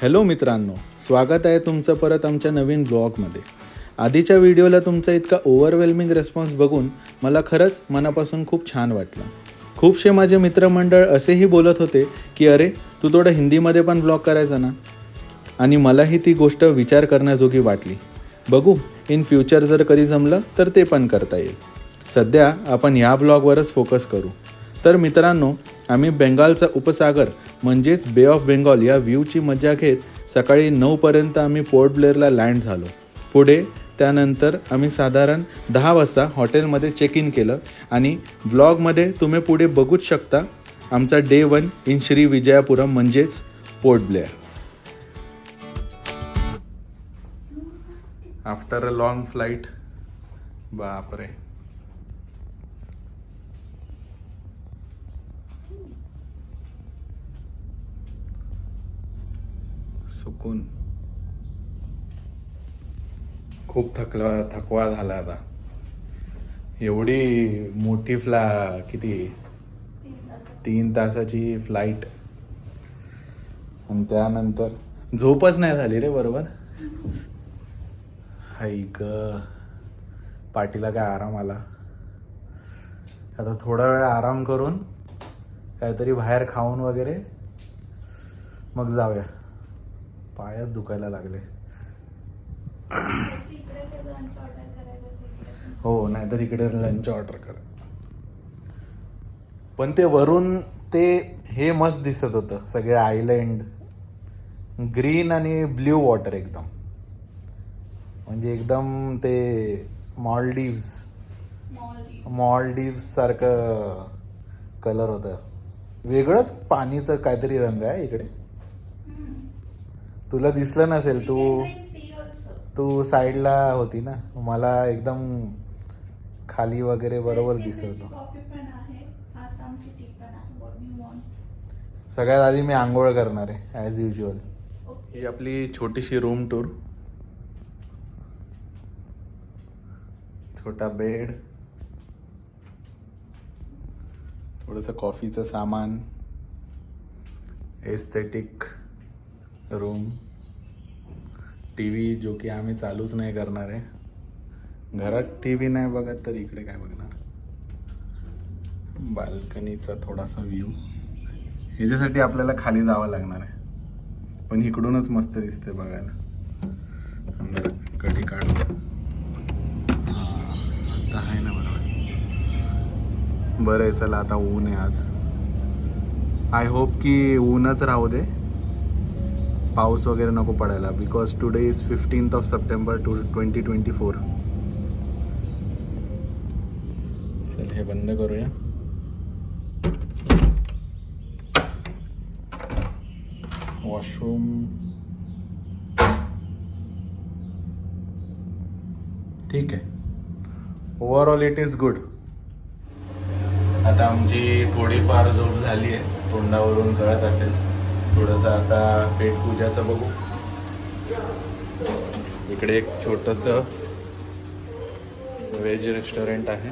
Hello मित्रांनो, स्वागत आहे तुमचं परत आमच्या नवीन ब्लॉगमध्ये. आधीच्या व्हिडिओला तुमचा इतका ओव्हरवेल्मिंग रिस्पॉन्स बघून मला खरंच मनापासून खूप छान वाटलं. खूपसे माझे मित्रमंडळ असेही बोलत होते की अरे तू थोडं हिंदीमध्ये पण ब्लॉग करायचा ना, आणि मलाही ती गोष्ट विचार करण्याजोगी वाटली. बघू इन फ्युचर जर कधी जमलं तर ते पण करता येईल. सध्या आपण ह्या ब्लॉगवरच फोकस करू. तर मित्रांनो, आम्ही बेंगालचा उपसागर म्हणजेच बे ऑफ बेंगॉल या व्ह्यूची मजा घेत सकाळी 9पर्यंत आम्ही पोर्ट ब्लेअरला लँड झालो. पुढे त्यानंतर आम्ही साधारण 10 वाजता हॉटेलमध्ये चेक इन केलं आणि ब्लॉगमध्ये तुम्ही पुढे बघूच शकता आमचा डे 1 इन श्री विजयापुरम म्हणजेच port Blair. After a long flight. बापरे, सुकून. खूप थकवा झाला आता. एवढी मोठी किती 3 तासाची फ्लाईट आणि त्यानंतर झोपच नाही झाली रे बरोबर. हाईक पाठीला काय आराम आला. आता थोडा वेळ आराम करून काहीतरी बाहेर खाऊन वगैरे मग जाऊया. पायच दुखायला लागले. हो, नाहीतर इकडे लंच ऑर्डर कर. पण ते वरून ते हे मस्त दिसत होतं, सगळे आयलंड ग्रीन आणि ब्ल्यू वॉटर एकदम, म्हणजे एकदम ते मॉलडीव्स सारखं कलर होतं. वेगळंच पाणीचं काहीतरी रंग आहे इकडे. तुला दिसलं नसेल, तू साईडला होती ना. मला एकदम खाली वगैरे बरोबर दिसत होतं. सगळ्यात आधी मी आंघोळ करणार आहे ॲज युजल. ही आपली छोटीशी रूम टूर. छोटा बेड, थोडंसं कॉफीचं सामान, एस्थेटिक रूम, टीव्ही जो की आम्ही चालूच नाही करणार आहे. घरात टीव्ही नाही बघत तर इकडे काय बघणार. बाल्कनीचा थोडासा व्ह्यू. ह्याच्यासाठी आपल्याला खाली जावं लागणार आहे, पण इकडूनच मस्त दिसते बघायला. समजा कधी काढू. आता आहे ना बरोबर. बरं आहे, चला आता ऊन आहे आज. आय होप की ऊनच राहू दे, पाऊस वगैरे नको पडायला. Because today is 15th of September 2024. चल हे बंद करूया. वॉशरूम ठीक आहे. Overall it is good. आता आमची थोडीफार झोप झाली आहे, तोंडावरून कळत असेल. थोडंसं आता पेटपूजाचं बघू. इकडे एक छोटंसं व्हेज रेस्टॉरंट आहे,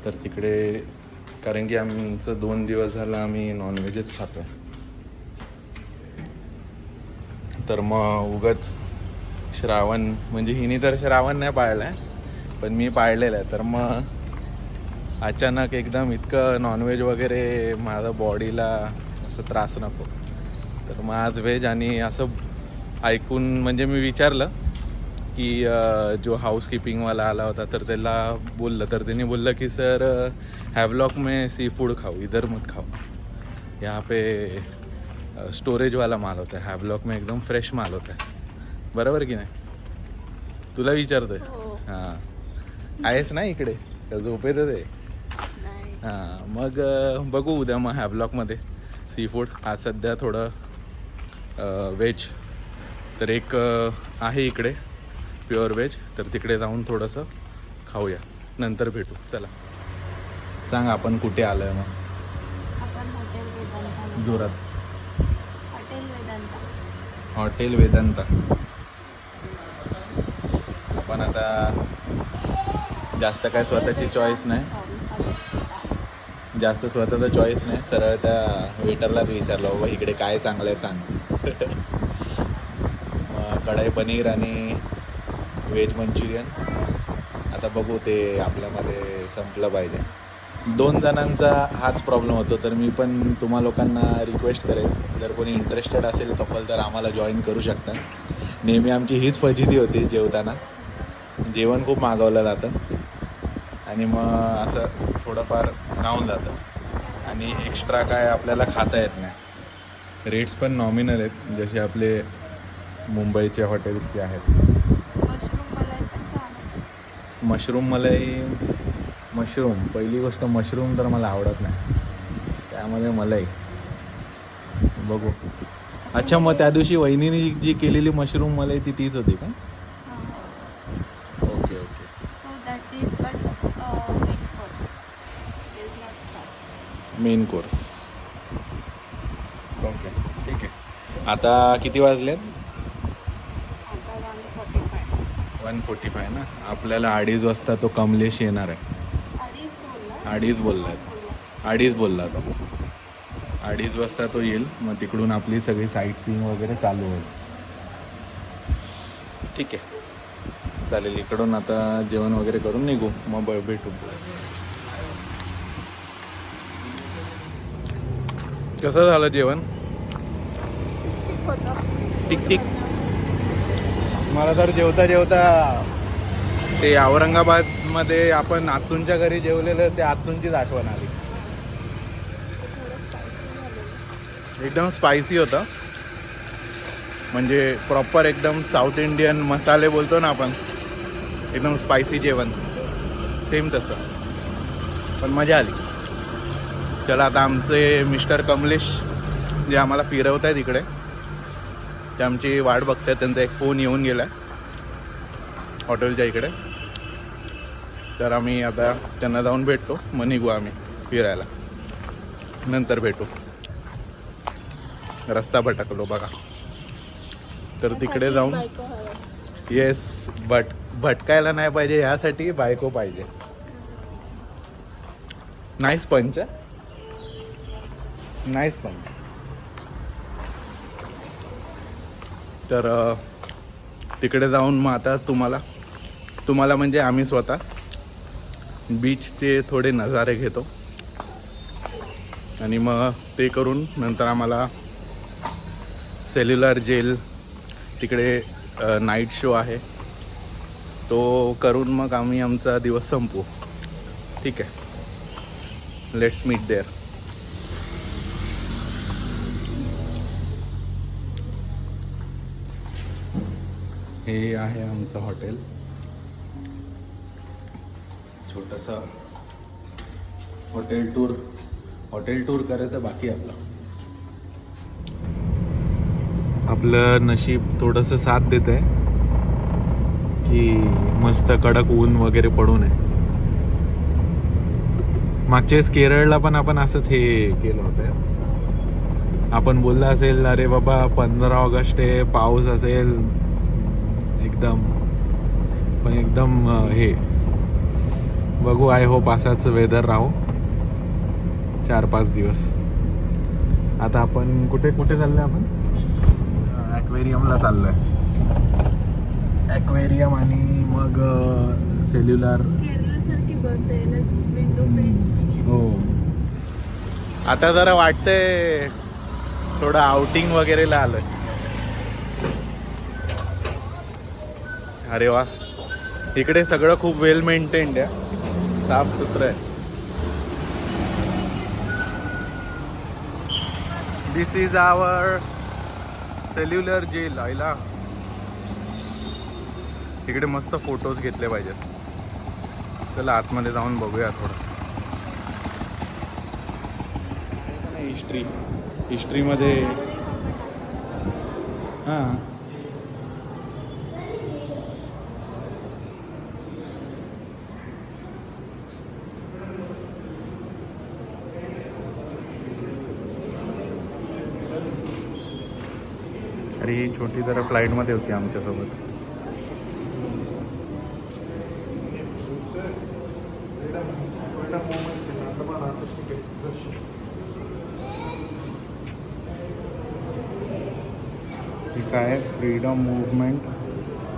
तर तिकडे, कारण की आमचं 2 दिवस झालं आम्ही नॉनव्हेजच खातो आहे, तर मग उगाच श्रावण, म्हणजे हिने तर श्रावण नाही पाळलं आहे पण मी पाळलेलं आहे. तर मग अचानक एकदम इतकं नॉनव्हेज वगैरे माझ्या बॉडीला असं त्रास नको. तर मग आज व्हेज. आणि असं ऐकून म्हणजे मी विचारलं की जो हाऊसकीपिंगवाला आला होता तर त्याला बोललं, तर त्यांनी बोललं की सर हैवलॉक में सी फूड खाओ, इधर मत खाओ, यहाँ पे स्टोरेज वाला माल होता है. हैवलॉक में एकदम फ्रेश माल होता है. बरोबर की नाही? तुला विचारतोय. हां, आहेस ना इकडे का झोपेत ते? हां, मग बघू उद्या मग हॅवलॉकमध्ये सी फूड. आज सध्या थोडं व्हेज. तर एक आहे इकडे प्युअर व्हेज, तर तिकडे जाऊन थोडंसं खाऊया, नंतर भेटू. चला सांग आपण कुठे आलो आहे मग. जोरात. हॉटेल वेदांता. पण आता जास्त काय स्वतःची चॉईस नाही, जास्त स्वतःचा चॉईस नाही. सरळ त्या वेटरलाच विचारलं, बाबा इकडे काय चांगलं आहे सांग. कढाई पनीर आणि व्हेज मंचुरियन. आता बघू ते आपल्यामध्ये संपलं पाहिजे. 2 जणांचा हाच प्रॉब्लेम होतो. तर मी पण तुम्हा लोकांना रिक्वेस्ट करेन, जर कोणी इंटरेस्टेड असेल कपल तर आम्हाला जॉईन करू शकता. नेहमी आमची हीच फजिती होती, जेवताना जेवण खूप मागवलं जातं आणि मग असं थोडंफार राहून जातं आणि एक्स्ट्रा काय आपल्याला खाता येत नाही. रेट्स पण नॉमिनल आहेत, जसे आपले मुंबईचे हॉटेल्सचे आहेत. मशरूम पहिली गोष्ट मशरूम तर मला आवडत नाही, त्यामध्ये मलाई बघू. अच्छा, मग त्या दिवशी वहिनीने जी केलेली मशरूम मलाई तीच होती का? Okay okay. Main course. Okay ठीक आहे. आता किती वाजलेत? 1:45 ना. आपल्याला 2:30 वाजता तो कमलेश येणार आहे. 2:30 बोलला तो. 2:30 वाजता तो येईल. मग तिकडून आपली सगळी साईट सीइंग वगैरे चालू होईल. ठीक आहे, चालेल. इकडून आता जेवण वगैरे करून निघू, मग भेटू. कसं झालं जेवण? ठीक. मला तर जेवता ते औरंगाबादमध्ये आपण आत्तूंच्या घरी जेवलेलं, ते आत्तूंचीच आठवण आली. एकदम स्पायसी होतं, म्हणजे प्रॉपर एकदम साऊथ इंडियन मसाले बोलतो ना आपण, एकदम स्पायसी जेवण, सेम तसं. पण मजा आली. चला, आता आमचे मिस्टर कमलेश जे आम्हाला फिरवत आहेत इकडे, ते आमची वाट बघतात. त्यांचा एक फोन येऊन गेला हॉटेलच्या इकडे. तर आम्ही आता त्यांना जाऊन भेटतो, मग निघू आम्ही फिरायला. नंतर भेटू. रस्ता भटकलो बघा. तर तिकडे जाऊन, येस, भटकायला नाही पाहिजे, ह्यासाठी बायको पाहिजे. नाईस पंच. तर तिकडे जाऊन मग आता तुम्हाला म्हणजे आम्ही स्वतः बीचचे थोडे नजारे घेतो आणि मग ते करून नंतर आम्हाला सेल्युलर जेल तिकडे नाईट शो आहे, तो करून मग आम्ही आमचा दिवस संपवू. ठीक आहे, लेट्स मीट देअर. हे आहे आमचं हॉटेल. छोटंसं हॉटेल टूर करायचं बाकी आपलं नशीब थोडंसं साथ देत आहे की मस्त कडक ऊन वगैरे पडू नये. मागच्या वेळेस केरळला पण आपण असंच हे केलं होतं. आपण बोललं असेल, अरे बाबा 15 ऑगस्ट आहे, पाऊस असेल एकदम, पण एकदम हे बघू. आय होप असाच वेदर राहू 4-5 दिवस. आता आपण कुठे चाललोय? आपण ॲक्वेरियमला चाललोय. ॲक्वेरियम आणि मग सेल्युलर. हो, आता जरा वाटतंय थोडं आउटिंग वगैरेला आलोय. अरे वा, इकडे सगळं खूप वेल मेंटेन्ड आहे, साफ सुथरं आहे. दिस इज आवर सेल्युलर जेल. आईला तिकडे मस्त फोटोज घेतले पाहिजेत. चला आतमध्ये जाऊन बघूया थोडं. हिस्ट्रीमध्ये हां, अरे ही छोटी जरा फ्लाईटमध्ये होती आमच्यासोबत. हे काय freedom movement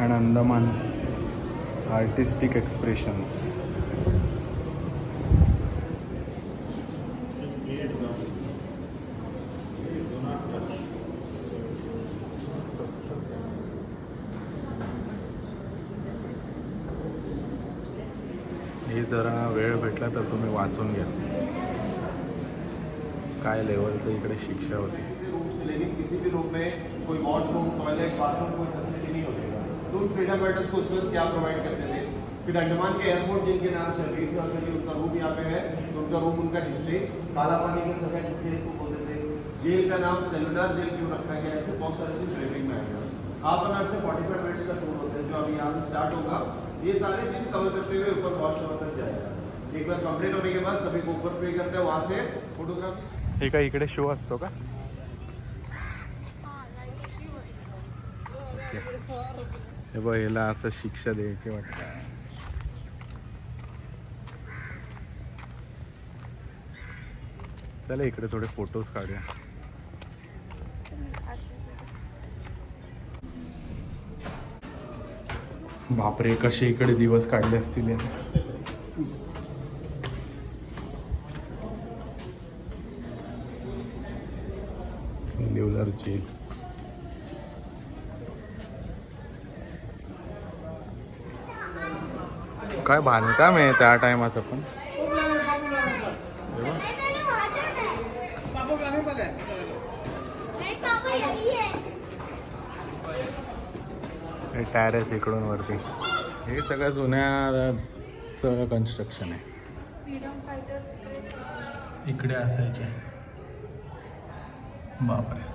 and Andaman artistic expressions. हे जरा वेळ भेटला तर तुम्ही वाचून घ्या काय लेवलचं इकडे शिक्षा होती. किसी भी रूम में कोई वॉशरूम टॉयलेट बाथरूम कोई फैसिलिटी नहीं होती. तो फ्रीडम फाइटर्स को उसमें क्या प्रोवाइड करते थे. फिर अंडमान के एयरपोर्ट जिनके नाम शहीद सर से उनका रूम यहाँ पे है, तो उनका रूम उनका डिस्प्ले काला पानी का सजा डिस्प्ले को बोलते थे. जेल का नाम सेलुलर जेल क्यों रखा गया, ऐसे बहुत सारे चीज फ्रेमिंग में आएगा. Half an hour say 45 minutes का टूर होता है जो अभी यहाँ से स्टार्ट होगा. ये सारी चीज कवर करते हुए ऊपर वॉच टावर तक जाएगा. एक बार कंप्लीट होने के बाद सभी को ऊपर पे करते हैं, वहाँ से फोटोग्राफी. हे काय इकडे शो असतो का. हे बघ याला असं शिक्षा द्यायची वाटतं. चला इकडे थोडे फोटोज काढूया. बापरे कसे इकडे दिवस काढले असतील. Cellular jail. काय बांधकाम आहे त्या टायमाचं पण. टॅरेस इकडून वरती हे सगळं जुन्याचं कन्स्ट्रक्शन आहे. इकडे असायचे. बापरे.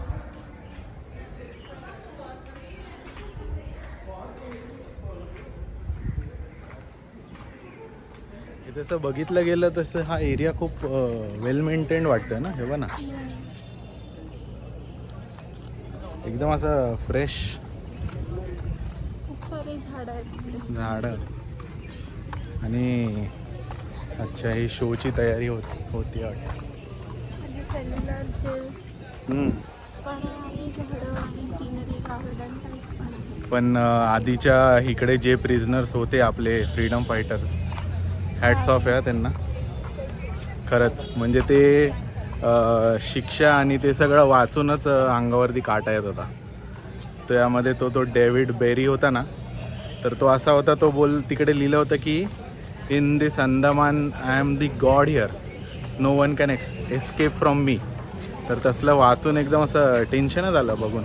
तसं बघितलं गेलं तसं हा एरिया खूप वेल मेंटेन्ड वाटतं ना. हे बघ ना एकदम असं फ्रेश. खूप सारे झाडं आणि अच्छा ही शोची तयारी होती वाटतं. सेल्युलर जेल पण आणि झाडं आणि ग्रीनरी गार्डन टाईप पण आधीच्या इकडे जे प्रिझनर्स होते आपले फ्रीडम फायटर्स हॅट्स ऑफ आहे त्यांना खरंच. म्हणजे ते शिक्षा आणि ते सगळं वाचूनच अंगावरती काटा येत होता. तो यामध्ये तो डेव्हिड बेरी होता ना, तर तो असा होता. तो तिकडे लिहिलं होतं की in this Andaman I am the god here, no one can escape from me. तर तसलं वाचून एकदम असं टेन्शनच आलं बघून.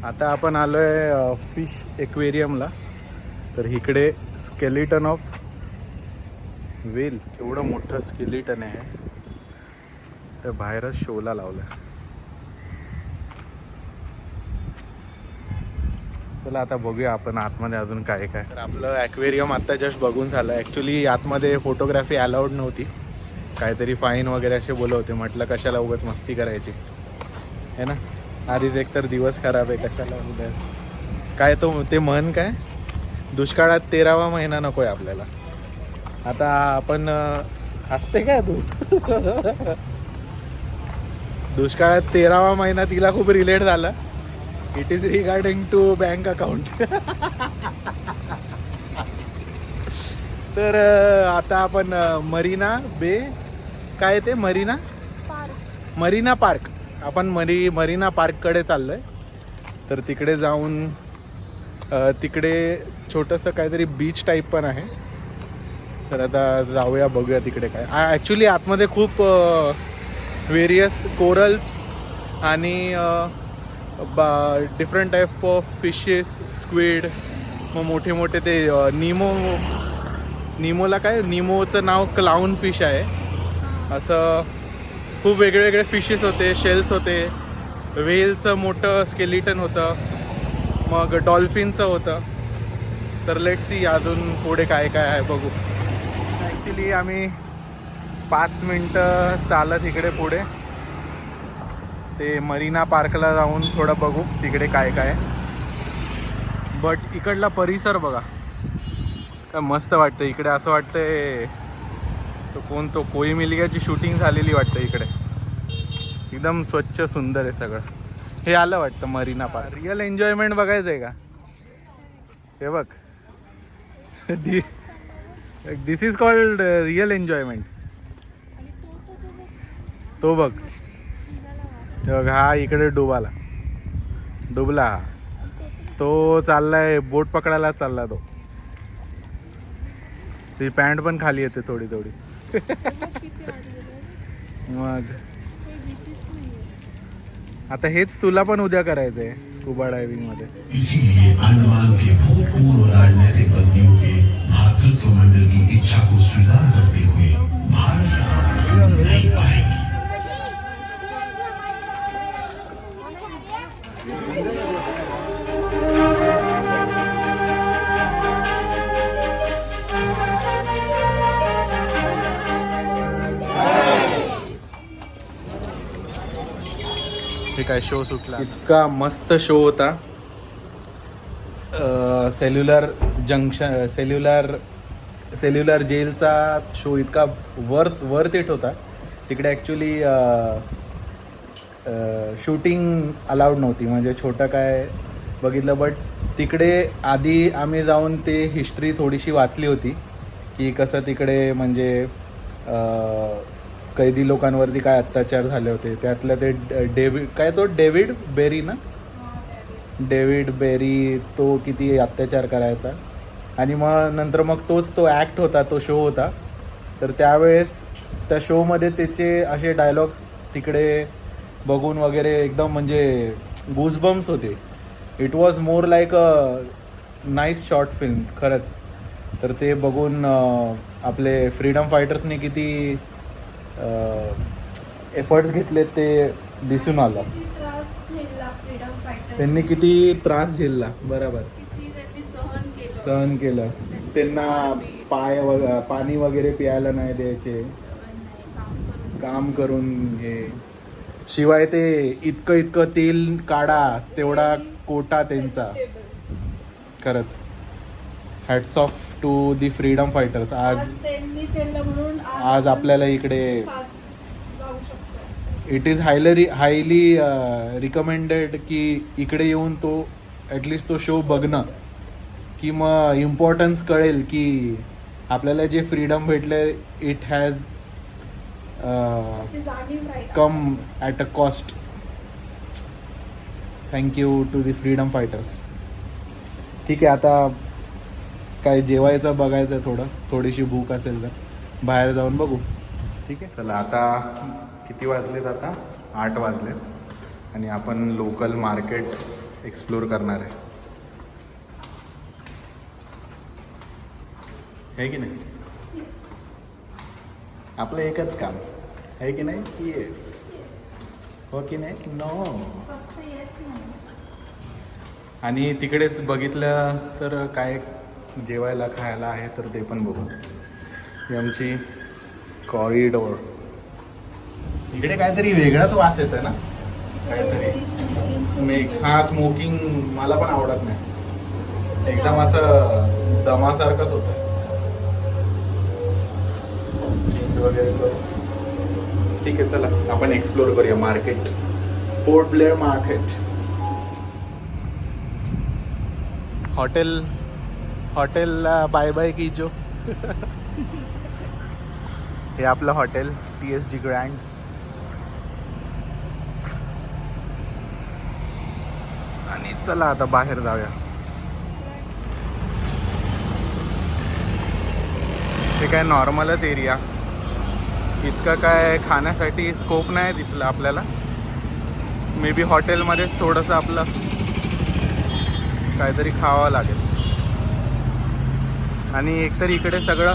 आता आपण आलो आहे फिश एक्वेरियमला. तर इकडे स्केलिटन ऑफ वेल, एवढं मोठं स्केलिटन आहे. तर बाहेरच शोला लावलं. चला आता बघूया आपण आतमध्ये अजून काय काय. तर आपलं ॲक्वेरियम आत्ता जस्ट बघून झालं. ॲक्च्युली आतमध्ये फोटोग्राफी अलाउड नव्हती, काहीतरी फाईन वगैरे असे बोलवते. म्हटलं कशाला उगाच मस्ती करायची है ना. आधीच एकतर दिवस खराब आहे, कशाला उद्या काय तो ते म्हण काय दुष्काळात 13वा महिना नको आहे आपल्याला. आता आपण हसते काय तू. दुष्काळात 13वा महिना तिला खूप रिलेट झाला. It is regarding to bank account. तर आता आपण मरीना बे काय ते मरीना पार्क आपण मरीना पार्ककडे चाललो आहे. तर तिकडे जाऊन तिकडे छोटंसं काहीतरी बीच टाईप पण आहे. तर आता जाऊया बघूया तिकडे काय. ॲक्च्युली आतमध्ये खूप व्हेरियस कोरल्स आणि different type of fishes, squid, मग मोठे मोठे ते निमोला काय निमोचं नाव क्लाउन फिश आहे. असं खूप वेगळे फिशेस होते, शेल्स होते, व्हेलचं मोठं स्केलिटन होतं, मग डॉल्फिनचं होतं. तर लेट्स सी अजून पुढे काय काय आहे बघू. ॲक्च्युली आम्ही 5 मिनटं चालत इकडे पुढे ते मरीना पार्कला जाऊन थोडं बघू तिकडे काय काय. बट इकडला परिसर बघा काय मस्त वाटतं. इकडे असं वाटतंय तो कोई मिल गयाची शूटिंग झालेली वाटतं. इकडे एकदम स्वच्छ सुंदर आहे सगळं. हे आलं वाटतं मरीना पार्क. रिअल एन्जॉयमेंट बघायचंय का? हे बघ, दिस इज कॉल्ड रिअल एन्जॉयमेंट. आणि तो बघ, ते बघ, हा इकडे डुबला हा. तो चाललाय बोट पकडायला चालला तो. ती पॅन्ट पण खाली येते थोडी थोडी. मग आता हेच तुला पण उद्या करायचंय स्कुबा डायव्हिंग मध्ये. इसीलिए अंडमान के भूतपूर्व राजनीतिक बंदियों के भातृत्व मंडल की इच्छा को स्वीकार करते हुए भारत सरकार नई पाएगी. काय शो सुटला, इतका मस्त शो होता. सेल्युलर जंक्शन, सेल्युलर जेलचा शो इतका वर्थ इट होता. तिकडे ॲक्च्युली शूटिंग अलाउड नव्हती, म्हणजे छोटं काय बघितलं. बट तिकडे आधी आम्ही जाऊन ते हिस्ट्री थोडीशी वाचली होती की कसं तिकडे म्हणजे कैदी लोकांवरती काय अत्याचार झाले होते. त्यातलं ते डेव्हिड बेरी ना, डेव्हिड बेरी तो किती अत्याचार करायचा. आणि मग नंतर मग तो ॲक्ट होता, तो शो होता. तर त्यावेळेस त्या शोमध्ये त्याचे असे डायलॉग्स तिकडे बघून वगैरे एकदम म्हणजे गुजबम्स होते. It was more like a nice short film खरंच. तर ते बघून आपले फ्रीडम फायटर्सने किती एफर्ट्स घेतले ते दिसून आलं. त्यांनी किती त्रास झेलला, बरोबर सहन केलं. त्यांना पाणी वगैरे प्यायला नाही द्यायचे, काम करून हे. शिवाय ते इतकं तेल काढा तेवढा कोटा त्यांचा. खरंच hats off to the freedom fighters. आज आपल्याला इकडे इट इज हायली रिकमेंडेड की इकडे येऊन तो ॲटलिस्ट तो शो बघणं, की मग इम्पॉर्टन्स कळेल की आपल्याला जे फ्रीडम भेटले it has come at a cost. Thank you to the freedom fighters. ठीक आहे, आता काय जेवायचं बघायचं, थोडीशी भूक असेल तर बाहेर जाऊन बघू. ठीक आहे, चला. आता किती वाजलेत? आता 8 वाजलेत आणि आपण लोकल मार्केट एक्सप्लोर करणार आहे की नाही? आपलं एकच काम आहे की नाही? येस. हो की नाही? नो. आणि तिकडेच बघितलं तर काय जेवायला खायला आहे तर ते पण बघू. ही आमची कॉरिडोर. इकडे काहीतरी वेगळाच वास येतोय ना, काहीतरी स्मोकिंग मला पण आवडत नाही. एकदम असं दमासारखंच होतं. चेंज वगैरे करू. ठीक आहे, चला आपण एक्सप्लोर करूया मार्केट. Port Blair market. हॉटेलला बाय बाय कीजो. हे आपलं हॉटेल TSG ग्रँड. आणि चला आता बाहेर जाऊया. हे काय नॉर्मलच एरिया, इतकं काय खाण्यासाठी स्कोप नाही दिसलं आपल्याला. मे बी हॉटेलमध्येच थोडंसं आपलं काहीतरी खावं लागेल. आणि एकतर इकडे सगळं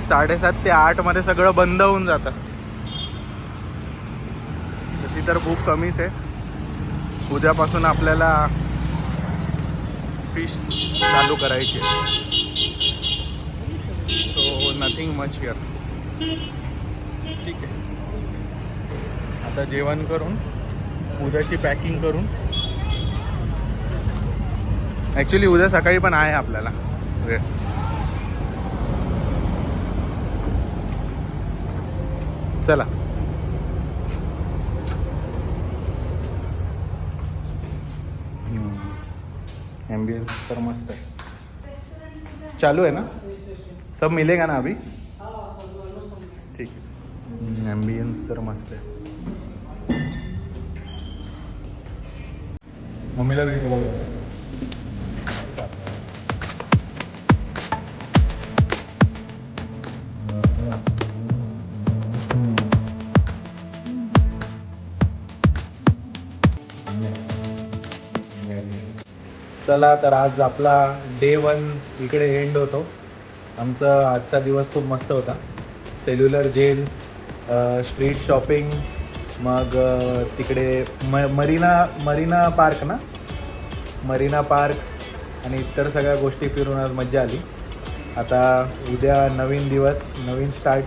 7:30 ते 8 मध्ये सगळं बंद होऊन जातं. तशी तर भूक कमीच आहे. उद्यापासून आपल्याला फिश चालू करायची आहे. So nothing much here. ठीक आहे, आता जेवण करून उद्याची पॅकिंग करून. ॲक्च्युली उद्या सकाळी पण आहे आपल्याला वेळ. चला. एम्बियंस तर मस्त आहे. चालू है ना, सब मिलेगा ना अभी? ठीक आहे. एम्बियन्स तर मस्त आहे. मम्मीला चला तर आज आपला डे 1 इकडे एंड होतो. आमचा आजचा दिवस खूप मस्त होता. सेल्युलर जेल, स्ट्रीट शॉपिंग, मग तिकडे मरीना पार्क आणि इतर सगळ्या गोष्टी फिरून आज मजा आली. आता उद्या नवीन दिवस, नवीन स्टार्ट.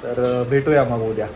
तर भेटूया मग उद्या.